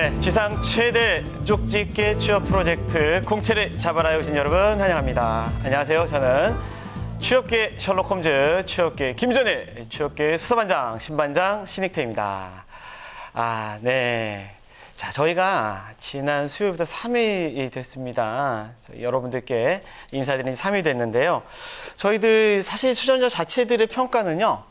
네, 지상 최대 쪽집게 취업 프로젝트 공채를 잡아라 오신 여러분 환영합니다. 안녕하세요. 저는 취업계 셜록 홈즈, 취업계 김전일, 취업계 수사반장, 신반장 신익태입니다. 네. 자, 저희가 지난 수요일부터 3일이 됐습니다. 여러분들께 인사드린 지 3일이 됐는데요. 저희들 사실 수전자 자체들의 평가는요.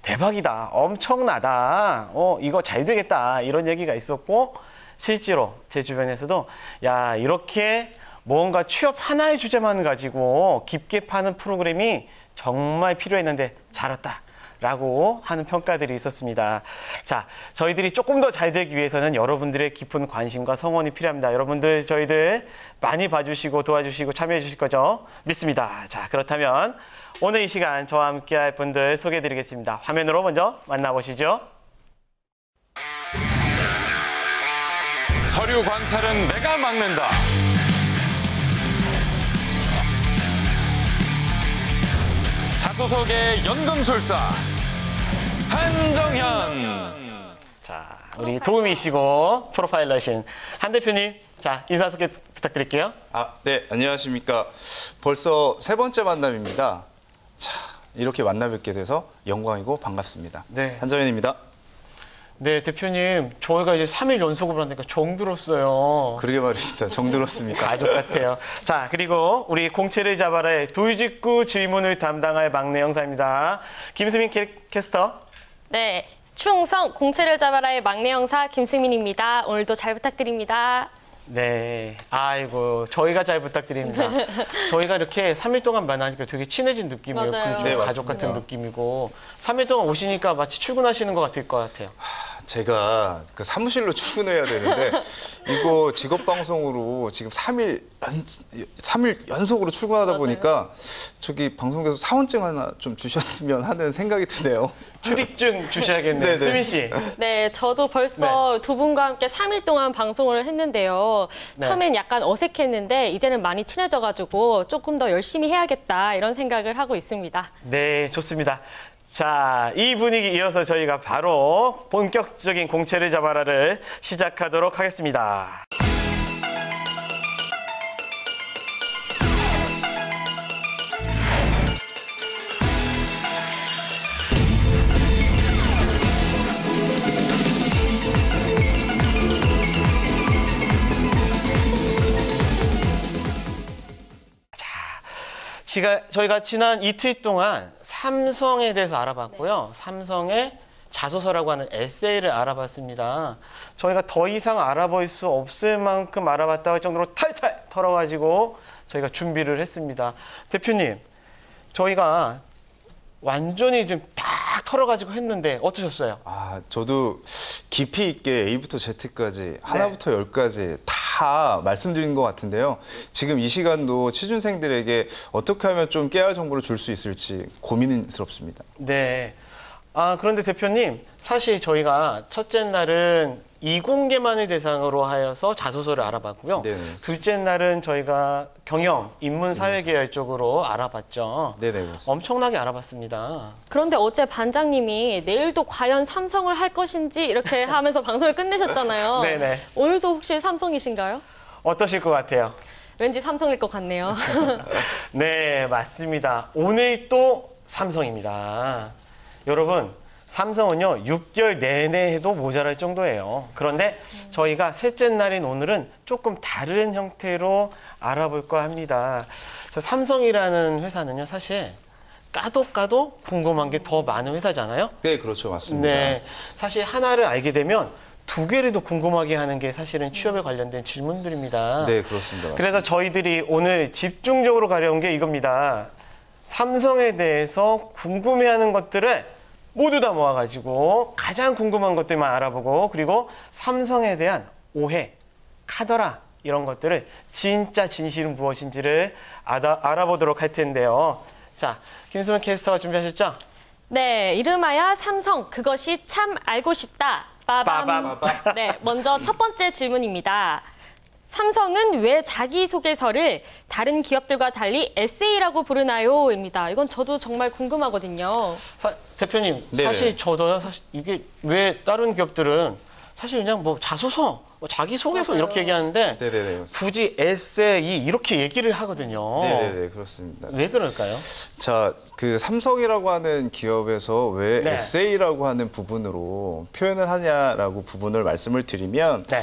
대박이다, 엄청나다, 이거 잘 되겠다 이런 얘기가 있었고 실제로 제 주변에서도 야, 이렇게 뭔가 취업 하나의 주제만 가지고 깊게 파는 프로그램이 정말 필요했는데 잘 왔다 라고 하는 평가들이 있었습니다. 자, 저희들이 조금 더 잘 되기 위해서는 여러분들의 깊은 관심과 성원이 필요합니다. 여러분들 저희들 많이 봐주시고 도와주시고 참여해 주실 거죠? 믿습니다. 자, 그렇다면 오늘 이 시간 저와 함께 할 분들 소개해 드리겠습니다. 화면으로 먼저 만나보시죠. 서류 광탈은 내가 막는다. 자소석의 연금술사 한정현. 자, 우리 도우미이시고 프로파일러신 한 대표님, 자, 인사 소개 부탁드릴게요. 네, 안녕하십니까. 벌써 세 번째 만남입니다. 자, 이렇게 만나 뵙게 돼서 영광이고 반갑습니다. 네. 한정현입니다. 네, 대표님, 저희가 이제 3일 연속으로 하니까 정들었어요. 그러게 말입니다. 정들었습니다. 가족 같아요. 자, 그리고 우리 공채를 잡아라의 돌직구 질문을 담당할 막내 형사입니다. 김수민 캐스터. 네, 충성 공채를 잡아라의 막내 형사 김수민입니다. 오늘도 잘 부탁드립니다. 네, 아이고, 저희가 잘 부탁드립니다. 저희가 이렇게 3일 동안 만나니까 되게 친해진 느낌이에요. 맞아요. 네, 가족 같은 느낌이고 3일 동안 오시니까 마치 출근하시는 것 같을 것 같아요. 제가 그 사무실로 출근해야 되는데 이거 직업방송으로 지금 3일 연속으로 출근하다 맞아요. 보니까 저기 방송에서 사원증 하나 좀 주셨으면 하는 생각이 드네요. 출입증 주셔야겠네요. 네네. 수민 씨. 네, 저도 벌써 두 분과 함께 3일 동안 방송을 했는데요. 네. 처음엔 약간 어색했는데 이제는 많이 친해져가지고 조금 더 열심히 해야겠다 이런 생각을 하고 있습니다. 네, 좋습니다. 자, 이 분위기 이어서 저희가 바로 본격적인 공채를 잡아라를 시작하도록 하겠습니다. 저희가 지난 이틀 동안 삼성에 대해서 알아봤고요. 삼성의 자소서라고 하는 에세이를 알아봤습니다. 저희가 더 이상 알아볼 수 없을 만큼 알아봤다고 할 정도로 탈탈 털어가지고 저희가 준비를 했습니다. 대표님, 저희가 완전히 좀 딱 털어가지고 했는데 어떠셨어요? 저도 깊이 있게 A부터 Z까지 하나부터 열까지 다 말씀드린 것 같은데요. 지금 이 시간도 취준생들에게 어떻게 하면 좀 깨알 정보를 줄 수 있을지 고민스럽습니다. 네. 그런데 대표님, 사실 저희가 첫째 날은 이공계만을 대상으로 하여서 자소서를 알아봤고요. 네네. 둘째 날은 저희가 경영, 인문사회계열 쪽으로 알아봤죠. 네네, 그렇습니다. 엄청나게 알아봤습니다. 그런데 어제 반장님이 내일도 과연 삼성을 할 것인지 이렇게 하면서 방송을 끝내셨잖아요. 네네. 오늘도 혹시 삼성이신가요? 어떠실 것 같아요? 왠지 삼성일 것 같네요. 네, 맞습니다. 오늘 또 삼성입니다. 여러분, 삼성은요 6개월 내내 해도 모자랄 정도예요. 그런데 저희가 셋째 날인 오늘은 조금 다른 형태로 알아볼까 합니다. 삼성이라는 회사는요 사실 까도 궁금한 게 더 많은 회사잖아요. 네, 그렇죠. 맞습니다. 네, 사실 하나를 알게 되면 두 개를 더 궁금하게 하는 게 사실은 취업에 관련된 질문들입니다. 네, 그렇습니다. 그래서 저희들이 오늘 집중적으로 가려운 게 이겁니다. 삼성에 대해서 궁금해하는 것들을 모두 다 모아가지고 가장 궁금한 것들만 알아보고, 그리고 삼성에 대한 오해, 카더라 이런 것들을 진짜 진실은 무엇인지를 알아보도록 할 텐데요. 자, 김수민 캐스터가 준비하셨죠? 네, 이름하여 삼성, 그것이 참 알고 싶다. 빠밤. 네, 먼저 첫 번째 질문입니다. 삼성은 왜 자기소개서를 다른 기업들과 달리 에세이라고 부르나요? 입니다. 이건 저도 정말 궁금하거든요. 대표님, 네네. 사실 저도요. 사실 이게 왜 다른 기업들은 사실 그냥 뭐 자소서 자기소개서 맞아요. 이렇게 얘기하는데 네네네. 굳이 에세이 이렇게 얘기를 하거든요. 네네네, 그렇습니다. 왜 그럴까요? 자, 그 삼성이라고 하는 기업에서 왜 네. 에세이라고 하는 부분으로 표현을 하냐라고 부분을 말씀을 드리면 네.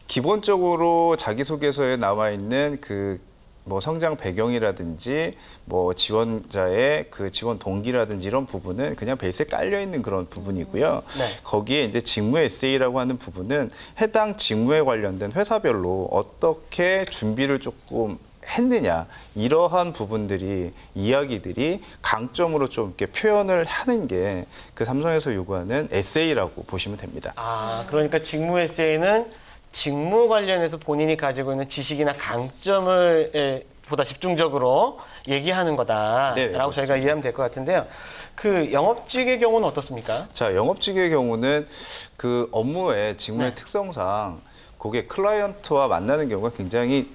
기본적으로 자기소개서에 나와 있는 그 뭐 성장 배경이라든지 뭐 지원자의 그 지원 동기라든지 이런 부분은 그냥 베이스에 깔려 있는 그런 부분이고요. 네. 거기에 이제 직무 에세이라고 하는 부분은 해당 직무에 관련된 회사별로 어떻게 준비를 조금 했느냐 이러한 부분들이 이야기들이 강점으로 좀 이렇게 표현을 하는 게 그 삼성에서 요구하는 에세이라고 보시면 됩니다. 아, 그러니까 직무 에세이는 직무 관련해서 본인이 가지고 있는 지식이나 강점을 보다 집중적으로 얘기하는 거다라고 네, 저희가 그렇습니다. 이해하면 될 것 같은데요. 그 영업직의 경우는 어떻습니까? 자, 영업직의 경우는 그 업무의 직무의 네. 특성상 고객 클라이언트와 만나는 경우가 굉장히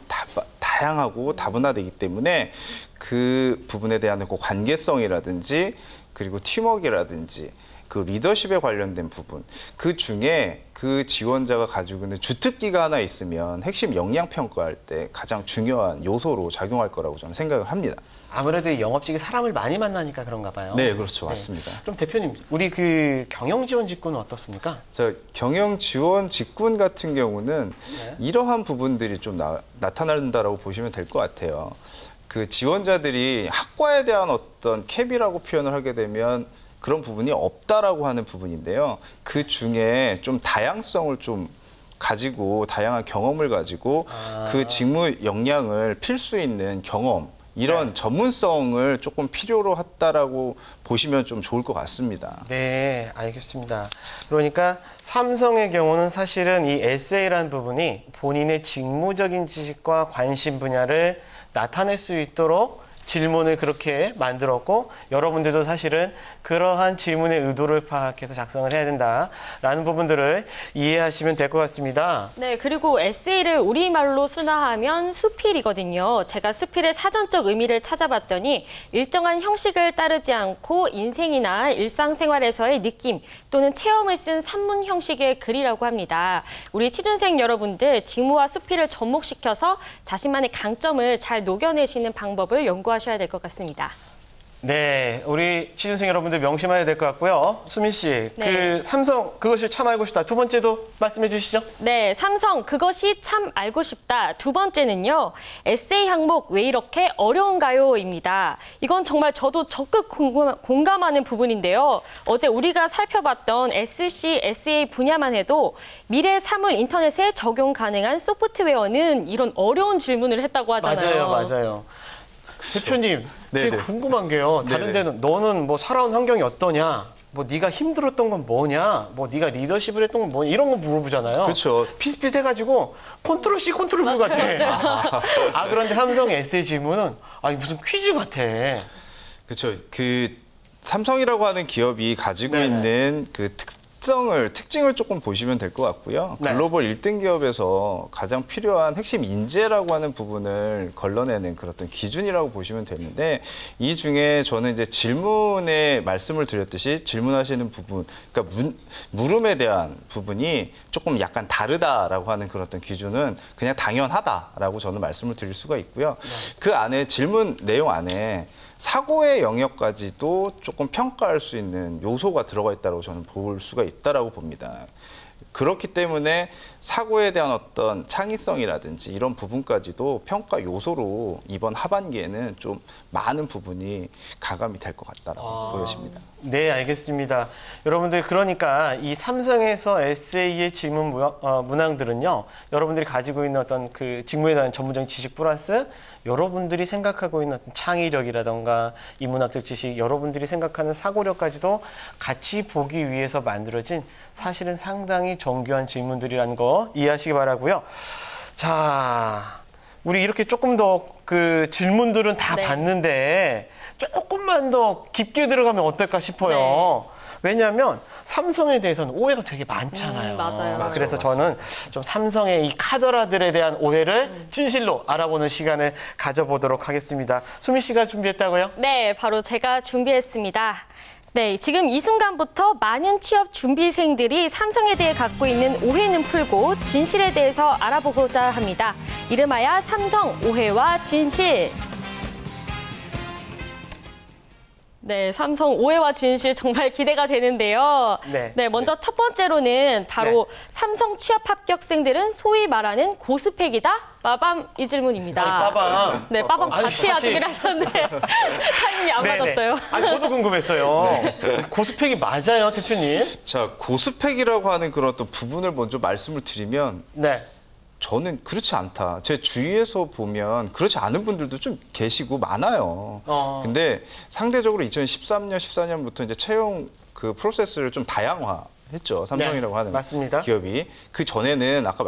다양하고 다분화되기 때문에 그 부분에 대한 그 관계성이라든지 그리고 팀워크라든지 그 리더십에 관련된 부분 그 중에 그 지원자가 가지고 있는 주특기가 하나 있으면 핵심 역량 평가할 때 가장 중요한 요소로 작용할 거라고 저는 생각을 합니다. 아무래도 이 영업직이 사람을 많이 만나니까 그런가 봐요. 네, 그렇죠. 맞습니다. 그럼 대표님, 우리 그 경영 지원 직군은 어떻습니까? 자, 경영 지원 직군 같은 경우는 네. 이러한 부분들이 좀 나타난다라고 보시면 될 것 같아요. 그 지원자들이 학과에 대한 어떤 캡이라고 표현을 하게 되면 그런 부분이 없다라고 하는 부분인데요. 그 중에 좀 다양성을 좀 가지고 다양한 경험을 가지고 그 직무 역량을 필 수 있는 경험 이런 전문성을 조금 필요로 했다라고 보시면 좀 좋을 것 같습니다. 네, 알겠습니다. 그러니까 삼성의 경우는 사실은 이 에세이라는 부분이 본인의 직무적인 지식과 관심 분야를 나타낼 수 있도록 질문을 그렇게 만들었고 여러분들도 사실은 그러한 질문의 의도를 파악해서 작성을 해야 된다라는 부분들을 이해하시면 될 것 같습니다. 네, 그리고 에세이를 우리말로 순화하면 수필이거든요. 제가 수필의 사전적 의미를 찾아봤더니 일정한 형식을 따르지 않고 인생이나 일상생활에서의 느낌 또는 체험을 쓴 산문 형식의 글이라고 합니다. 우리 취준생 여러분들 직무와 수필을 접목시켜서 자신만의 강점을 잘 녹여내시는 방법을 연구하셔야 될 것 같습니다. 네, 우리 취준생 여러분들 명심해야 될 것 같고요. 수민 씨, 네. 그 삼성 그것이 참 알고 싶다. 두 번째도 말씀해 주시죠. 네, 삼성 그것이 참 알고 싶다. 두 번째는요. 에세이 항목 왜 이렇게 어려운가요?입니다. 이건 정말 저도 적극 공감하는 부분인데요. 어제 우리가 살펴봤던 SC, SA 분야만 해도 미래 사물 인터넷에 적용 가능한 소프트웨어는 이런 어려운 질문을 했다고 하잖아요. 맞아요. 대표님, 네네. 되게 궁금한 게요. 다른 네네. 데는 너는 뭐 살아온 환경이 어떠냐? 뭐 네가 힘들었던 건 뭐냐? 뭐 네가 리더십을 했던 건 뭐냐? 이런 거 물어보잖아요. 그렇죠. 비슷비슷해가지고 컨트롤 C, 컨트롤 V 같아. 아, 그런데 삼성 에세이 질문은 아니 무슨 퀴즈 같아. 그렇죠. 그 삼성이라고 하는 기업이 가지고 네네. 있는 그 특징을 조금 보시면 될 것 같고요. 네. 글로벌 1등 기업에서 가장 필요한 핵심 인재라고 하는 부분을 걸러내는 그런 어떤 기준이라고 보시면 되는데 이 중에 저는 이제 질문에 말씀을 드렸듯이 질문하시는 부분, 그러니까 물음에 대한 부분이 조금 약간 다르다라고 하는 그런 어떤 기준은 그냥 당연하다라고 저는 말씀을 드릴 수가 있고요. 그 안에 질문 내용 안에 사고의 영역까지도 조금 평가할 수 있는 요소가 들어가 있다고 저는 볼 수가 있다라고 봅니다. 그렇기 때문에 사고에 대한 어떤 창의성이라든지 이런 부분까지도 평가 요소로 이번 하반기에는 좀 많은 부분이 가감이 될 것 같다라고 보여집니다. 네, 알겠습니다. 여러분들 그러니까 이 삼성에서 에세이의 질문 문항들은요. 여러분들이 가지고 있는 어떤 그 직무에 대한 전문적인 지식 플러스 여러분들이 생각하고 있는 어떤 창의력이라던가 인문학적 지식, 여러분들이 생각하는 사고력까지도 같이 보기 위해서 만들어진 사실은 상당히 정교한 질문들이라는 거 이해하시기 바라고요. 자, 우리 이렇게 조금 더 그 질문들은 다 네. 봤는데 조금만 더 깊게 들어가면 어떨까 싶어요. 네. 왜냐하면 삼성에 대해서는 오해가 되게 많잖아요. 맞아요. 그래서 저는 좀 삼성의 이 카더라들에 대한 오해를 진실로 알아보는 시간을 가져보도록 하겠습니다. 수미 씨가 준비했다고요? 네, 바로 제가 준비했습니다. 네, 지금 이 순간부터 많은 취업 준비생들이 삼성에 대해 갖고 있는 오해는 풀고 진실에 대해서 알아보고자 합니다. 이름하여 삼성 오해와 진실. 네, 삼성 오해와 진실 정말 기대가 되는데요. 네. 먼저 첫 번째로는 바로 삼성 취업 합격생들은 소위 말하는 고스펙이다? 빠밤 이 질문입니다. 아니, 빠밤. 네, 빠밤 아니, 같이 사실- 하기로 하셨는데 타이밍이 안 맞았어요. 아, 저도 궁금했어요. 고스펙이 맞아요, 대표님? 자, 고스펙이라고 하는 그런 또 부분을 먼저 말씀을 드리면 네. 저는 그렇지 않다. 제 주위에서 보면 그렇지 않은 분들도 좀 계시고 많아요. 근데 상대적으로 2013년, 14년부터 이제 채용 그 프로세스를 좀 다양화했죠. 삼성이라고 네, 하는 맞습니다. 기업이. 그 전에는 아까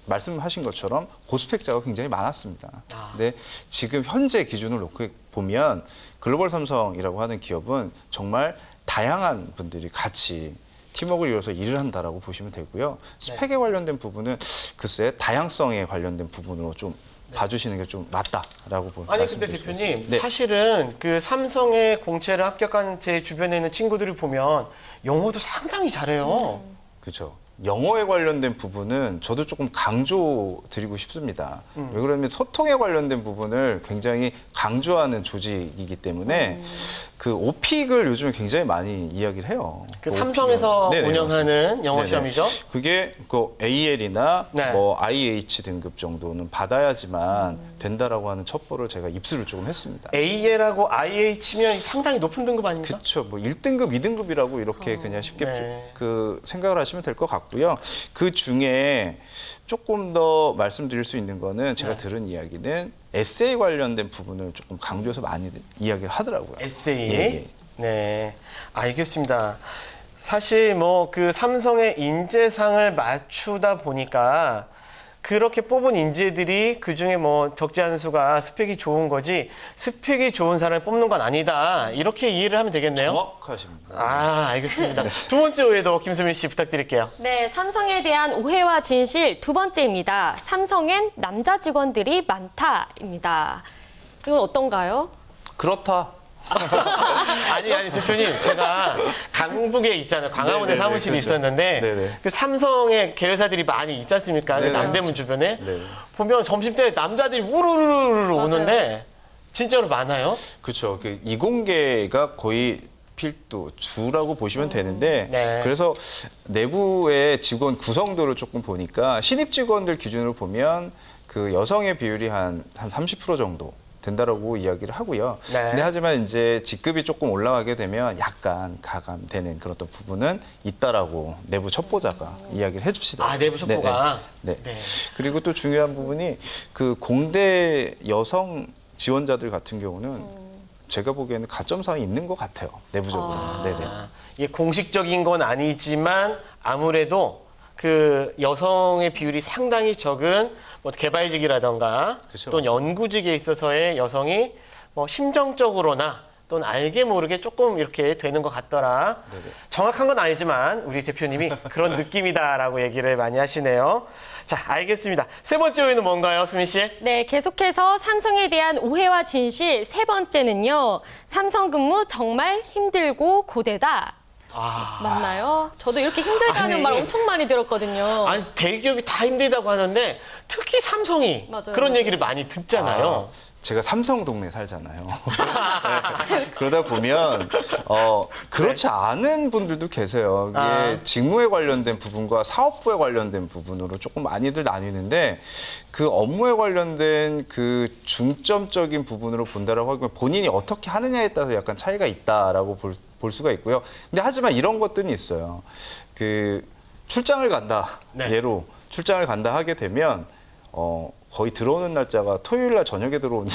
말씀하신 것처럼 고스펙자가 굉장히 많았습니다. 근데 지금 현재 기준을 놓고 보면 글로벌 삼성이라고 하는 기업은 정말 다양한 분들이 같이 팀워크를 이뤄서 일을 한다라고 보시면 되고요. 스펙에 관련된 부분은 글쎄 다양성에 관련된 부분으로 좀 봐주시는 게 좀 맞다라고 보는 아니 근데 대표님 네. 사실은 그 삼성의 공채를 합격한 제 주변에 있는 친구들을 보면 영어도 상당히 잘해요. 그렇죠. 영어에 관련된 부분은 저도 조금 강조드리고 싶습니다. 왜 그러냐면 소통에 관련된 부분을 굉장히 강조하는 조직이기 때문에 그 오픽을 요즘에 굉장히 많이 이야기를 해요. 그 오픽을. 삼성에서 네네, 운영하는 맞습니다. 영어 네네. 시험이죠. 그게 그 AL이나 네. 뭐 IH 등급 정도는 받아야지만 된다라고 하는 첩보를 제가 입수를 조금 했습니다. AL하고 IH면 상당히 높은 등급 아닙니까? 그렇죠. 뭐 1등급, 2등급이라고 이렇게 그냥 쉽게 네. 그 생각을 하시면 될 것 같고요. 그 중에 조금 더 말씀드릴 수 있는 거는 제가 네. 들은 이야기는 에세이 관련된 부분을 조금 강조해서 많이 이야기를 하더라고요. 에세이. 예, 예. 네, 알겠습니다. 사실 뭐 그 삼성의 인재상을 맞추다 보니까 그렇게 뽑은 인재들이 그중에 뭐 적지 않은 수가 스펙이 좋은 거지 스펙이 좋은 사람을 뽑는 건 아니다. 이렇게 이해를 하면 되겠네요. 정확하십니다. 아, 알겠습니다. 두 번째 오해도 김수민 씨 부탁드릴게요. 네, 삼성에 대한 오해와 진실 두 번째입니다. 삼성엔 남자 직원들이 많다입니다. 이건 어떤가요? 그렇다. 아니 대표님 제가 강북에 있잖아요. 광화문에 네네네, 사무실이 그렇죠. 있었는데 네네. 그 삼성의 계열사들이 많이 있지 않습니까? 그 네네. 남대문 주변에 네. 보면 점심때 남자들이 우르르르 오는데 진짜로 많아요. 그렇죠. 그 이공계가 거의 필두 주라고 보시면 되는데 네. 그래서 내부의 직원 구성도를 조금 보니까 신입 직원들 기준으로 보면 그 여성의 비율이 한 30% 정도 된다라고 이야기를 하고요. 네. 근데 하지만 이제 직급이 조금 올라가게 되면 약간 가감되는 그런 어떤 부분은 있다라고 내부 첩보자가 이야기를 해주시더라고요. 아, 내부 첩보가? 네. 네. 그리고 또 중요한 부분이 그 공대 여성 지원자들 같은 경우는 제가 보기에는 가점상이 있는 것 같아요. 내부적으로. 네네. 아, 이게 공식적인 건 아니지만 아무래도 그 여성의 비율이 상당히 적은 뭐 개발직이라던가 그쵸, 또는 연구직에 있어서의 여성이 뭐 심정적으로나 또는 알게 모르게 조금 이렇게 되는 것 같더라. 네네. 정확한 건 아니지만 우리 대표님이 그런 느낌이다라고 얘기를 많이 하시네요. 자, 알겠습니다. 세 번째 오해는 뭔가요, 수민 씨? 네, 계속해서 삼성에 대한 오해와 진실 세 번째는요. 삼성 근무 정말 힘들고 고되다. 맞나요? 저도 이렇게 힘들다는 아니, 말 엄청 많이 들었거든요. 아니, 대기업이 다 힘들다고 하는데 특히 삼성이 맞아요, 그런 맞아요. 얘기를 많이 듣잖아요. 제가 삼성 동네 살잖아요. 네. 그러다 보면 그렇지 않은 분들도 계세요. 이게 아. 직무에 관련된 부분과 사업부에 관련된 부분으로 조금 많이들 나뉘는데 그 업무에 관련된 그 중점적인 부분으로 본다라고 하면 본인이 어떻게 하느냐에 따라서 약간 차이가 있다라고 볼 수가 있고요. 근데 하지만 이런 것들은 있어요. 그 출장을 간다. 네. 예로 출장을 간다 하게 되면 거의 들어오는 날짜가 토요일 날 저녁에 들어오는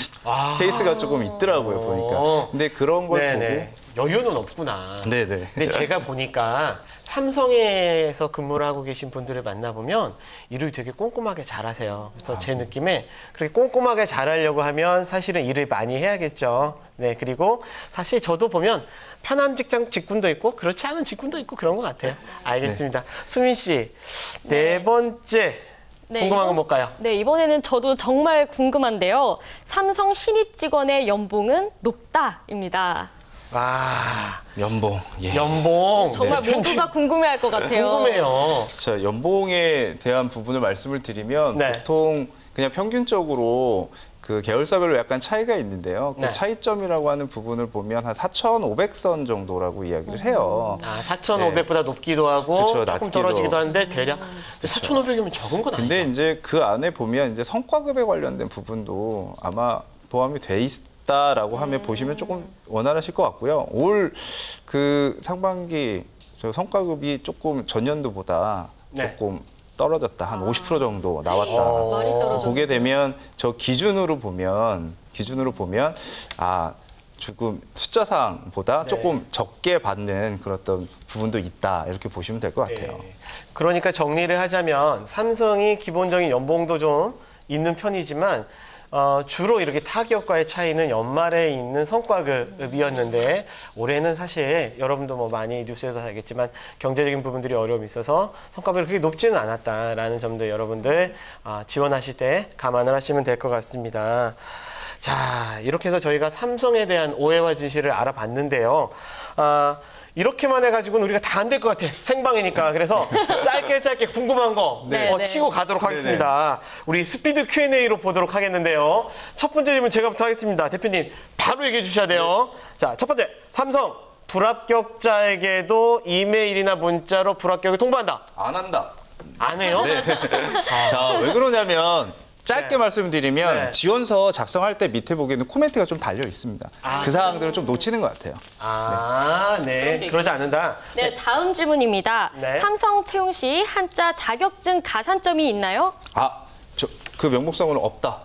케이스가 조금 있더라고요, 보니까. 근데 그런 걸 네네. 여유는 없구나. 보고. 네네. 근데 제가 보니까 삼성에서 근무를 하고 계신 분들을 만나보면 일을 되게 꼼꼼하게 잘하세요. 그래서 제 느낌에 그렇게 꼼꼼하게 잘하려고 하면 사실은 일을 많이 해야겠죠. 네, 그리고 사실 저도 보면 편한 직장 직군도 있고 그렇지 않은 직군도 있고 그런 것 같아요. 알겠습니다. 수민 씨, 네 번째 네, 궁금한 건 이번- 뭘까요? 네, 이번에는 저도 정말 궁금한데요. 삼성 신입 직원의 연봉은 높다입니다. 와, 연봉. 예. 연봉. 정말 네, 모두가 궁금해할 것 같아요. 궁금해요. 자, 연봉에 대한 부분을 말씀을 드리면 네. 보통 그냥 평균적으로 그 계열사별로 약간 차이가 있는데요. 그 네. 차이점이라고 하는 부분을 보면 한 4,500선 정도라고 이야기를 해요. 아, 4,500보다 높기도 하고 그쵸, 조금 낮기도. 떨어지기도 하는데 대략 4,500이면 적은 건 아니죠. 근데 이제 그 안에 보면 이제 성과급에 관련된 부분도 아마 포함이 돼 있다라고 하면 보시면 조금 원활하실 것 같고요. 올 그 상반기 저 성과급이 조금 전년도보다 네. 조금 떨어졌다. 한 50% 정도 나왔다. 많이 떨어졌네요. 보게 되면 저 기준으로 보면 아 조금 숫자상보다 네. 조금 적게 받는 그런 어떤 부분도 있다 이렇게 보시면 될 것 같아요. 네. 그러니까 정리를 하자면 삼성이 기본적인 연봉도 좀 있는 편이지만 주로 이렇게 타 기업과의 차이는 연말에 있는 성과급이었는데 올해는 사실 여러분도 뭐 많이 뉴스에서 알겠지만 경제적인 부분들이 어려움이 있어서 성과급이 그렇게 높지는 않았다라는 점도 여러분들 지원하실 때 감안을 하시면 될 것 같습니다. 자, 이렇게 해서 저희가 삼성에 대한 오해와 진실을 알아봤는데요. 이렇게만 해가지고는 우리가 다 안 될 것 같아. 생방이니까. 그래서 짧게 궁금한 거 네, 네. 치고 가도록 하겠습니다. 우리 스피드 Q&A로 보도록 하겠는데요. 첫 번째 질문 제가부터 하겠습니다. 대표님 바로 얘기해 주셔야 돼요. 자, 첫 번째. 삼성 불합격자에게도 이메일이나 문자로 불합격을 통보한다. 안 한다. 안 해요? 자, 왜 그러냐면 짧게 네. 말씀드리면 네. 지원서 작성할 때 밑에 보기에는 코멘트가 좀 달려 있습니다. 그 사항들을 좀 놓치는 것 같아요. 네. 그러지 않는다. 네, 다음 질문입니다. 네. 삼성 채용 시 한자 자격증 가산점이 있나요? 그 명목상으로는 없다.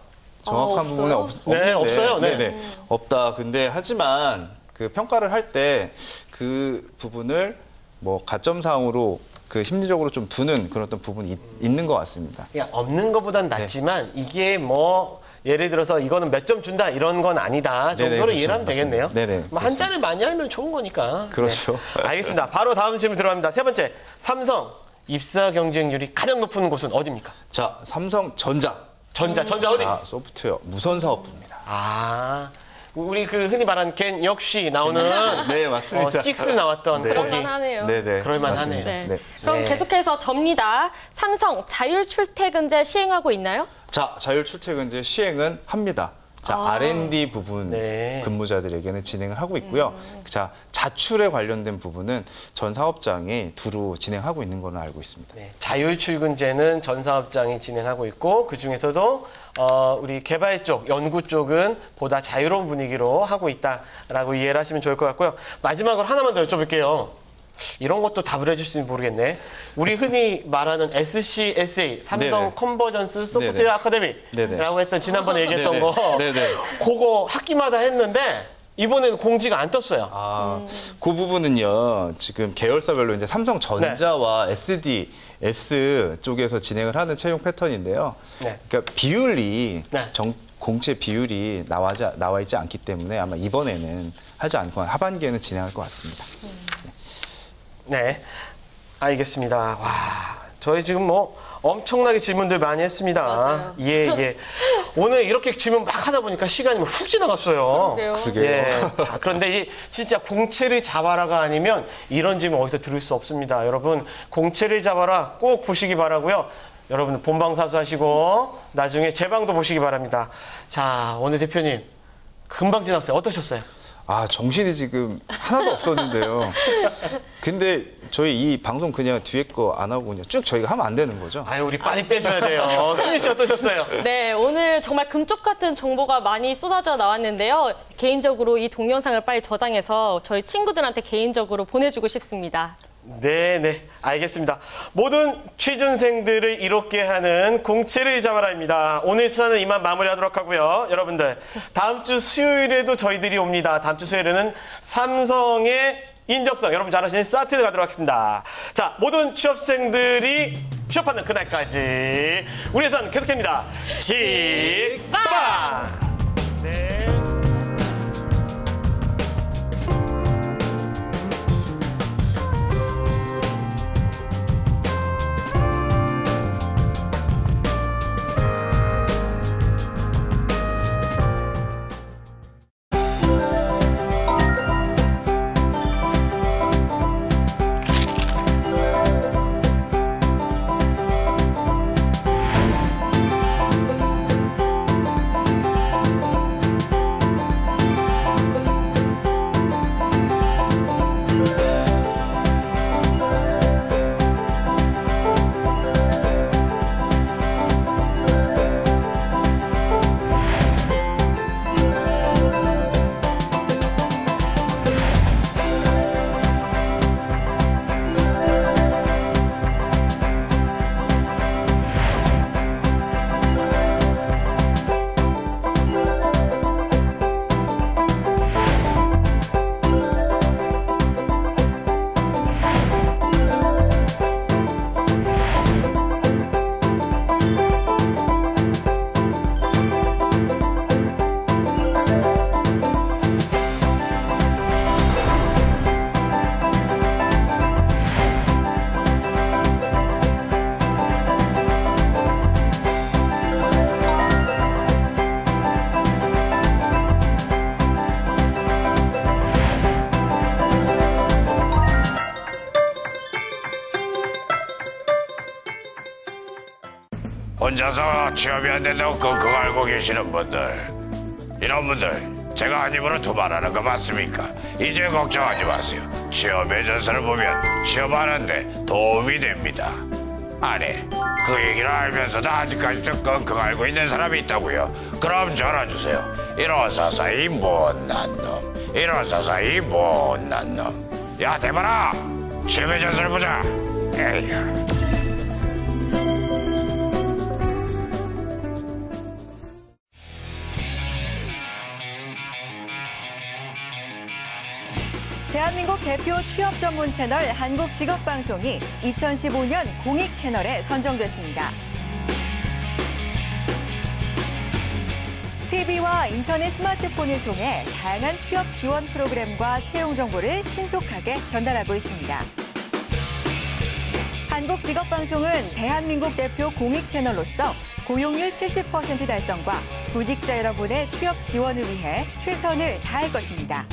정확한 없어요? 부분은 없는데. 네, 없어요. 네. 네네. 없다. 근데 하지만 그 평가를 할 때 그 부분을 뭐 가점상으로 그 심리적으로 좀 두는 그런 어떤 부분이 있는 것 같습니다. 그냥 없는 것보단 낫지만 이게 뭐 예를 들어서 이거는 몇 점 준다 이런 건 아니다 정도로 네네, 이해를 하면 그렇습니다. 되겠네요. 네네, 뭐 한자를 많이 알면 좋은 거니까. 그렇죠. 네. 알겠습니다. 바로 다음 질문 들어갑니다. 세 번째, 삼성 입사 경쟁률이 가장 높은 곳은 어디입니까? 자, 삼성전자. 전자 어디? 소프트웨어 무선 사업부입니다. 우리 그 흔히 말하는 겐 역시 나오는 네, 맞습니다. 식스 나왔던 거기. 그럴만하네요. 네네. 그럴만하네요. 네. 네. 그럼 네. 계속해서 접니다. 삼성 자율 출퇴근제 시행하고 있나요? 자, 자율 출퇴근제 시행은 합니다. 자, R&D 부분 네. 근무자들에게는 진행을 하고 있고요. 자, 자출에 관련된 부분은 전 사업장이 두루 진행하고 있는 걸로 알고 있습니다. 네, 자율 출근제는 전 사업장이 진행하고 있고 그 중에서도 우리 개발 쪽, 연구 쪽은 보다 자유로운 분위기로 하고 있다라고 이해를 하시면 좋을 것 같고요. 마지막으로 하나만 더 여쭤볼게요. 이런 것도 답을 해줄 수 있는지 모르겠네. 우리 흔히 말하는 SCSA, 삼성 네네. 컨버전스 소프트웨어 네네. 아카데미라고 네네. 했던 지난번에 얘기했던 네네. 거 네네. 그거 학기마다 했는데 이번에는 공지가 안 떴어요. 그 부분은요, 지금 계열사별로 이제 삼성전자와 SDS 쪽에서 진행을 하는 채용 패턴인데요. 네. 그러니까 비율이 네. 공채 비율이 나와 있지 않기 때문에 아마 이번에는 하지 않고 하반기에는 진행할 것 같습니다. 네, 알겠습니다. 와, 저희 지금 뭐 엄청나게 질문들 많이 했습니다. 맞아요. 예. 오늘 이렇게 질문 막 하다 보니까 시간이 훅 지나갔어요. 그러게요. 그러게요. 예. 자, 그런데 이 진짜 공채를 잡아라가 아니면 이런 질문 어디서 들을 수 없습니다. 여러분, 공채를 잡아라 꼭 보시기 바라고요. 여러분 본방사수 하시고 나중에 제 방도 보시기 바랍니다. 자, 오늘 대표님 금방 지났어요. 어떠셨어요? 정신이 지금 하나도 없었는데요. 근데 저희 이 방송 그냥 뒤에 거 안 하고 그냥 쭉 저희가 하면 안 되는 거죠? 아유, 우리 빨리 빼줘야 돼요. 수민 씨 어떠셨어요? 네, 오늘 정말 금쪽 같은 정보가 많이 쏟아져 나왔는데요. 개인적으로 이 동영상을 빨리 저장해서 저희 친구들한테 개인적으로 보내주고 싶습니다. 네, 알겠습니다. 모든 취준생들을 이롭게 하는 공채를 잡아라입니다. 오늘 수사는 이만 마무리하도록 하고요. 여러분들, 다음 주 수요일에도 저희들이 옵니다. 다음 주 수요일에는 삼성의 인적성, 여러분 잘 아시는 사트 가도록 하겠습니다. 자, 모든 취업생들이 취업하는 그날까지 우리 회사는 계속합니다. 직방! 네. 혼자서 취업이 안 된다고 끙끙 앓고 계시는 분들, 이런 분들 제가 한 입으로 두말하는 거 맞습니까? 이제 걱정하지 마세요. 취업의 전설을 보면 취업하는데 도움이 됩니다. 아니, 그 얘기를 알면서도 아직까지도 끙끙 앓고 있는 사람이 있다고요? 그럼 전화 주세요. 일어서서 이 못난 놈, 일어서서 이 못난 놈. 야, 대봐라, 취업의 전설 보자. 에휴. 대한민국 대표 취업 전문 채널 한국직업방송이 2015년 공익 채널에 선정됐습니다. TV와 인터넷 스마트폰을 통해 다양한 취업 지원 프로그램과 채용 정보를 신속하게 전달하고 있습니다. 한국직업방송은 대한민국 대표 공익 채널로서 고용률 70% 달성과 구직자 여러분의 취업 지원을 위해 최선을 다할 것입니다.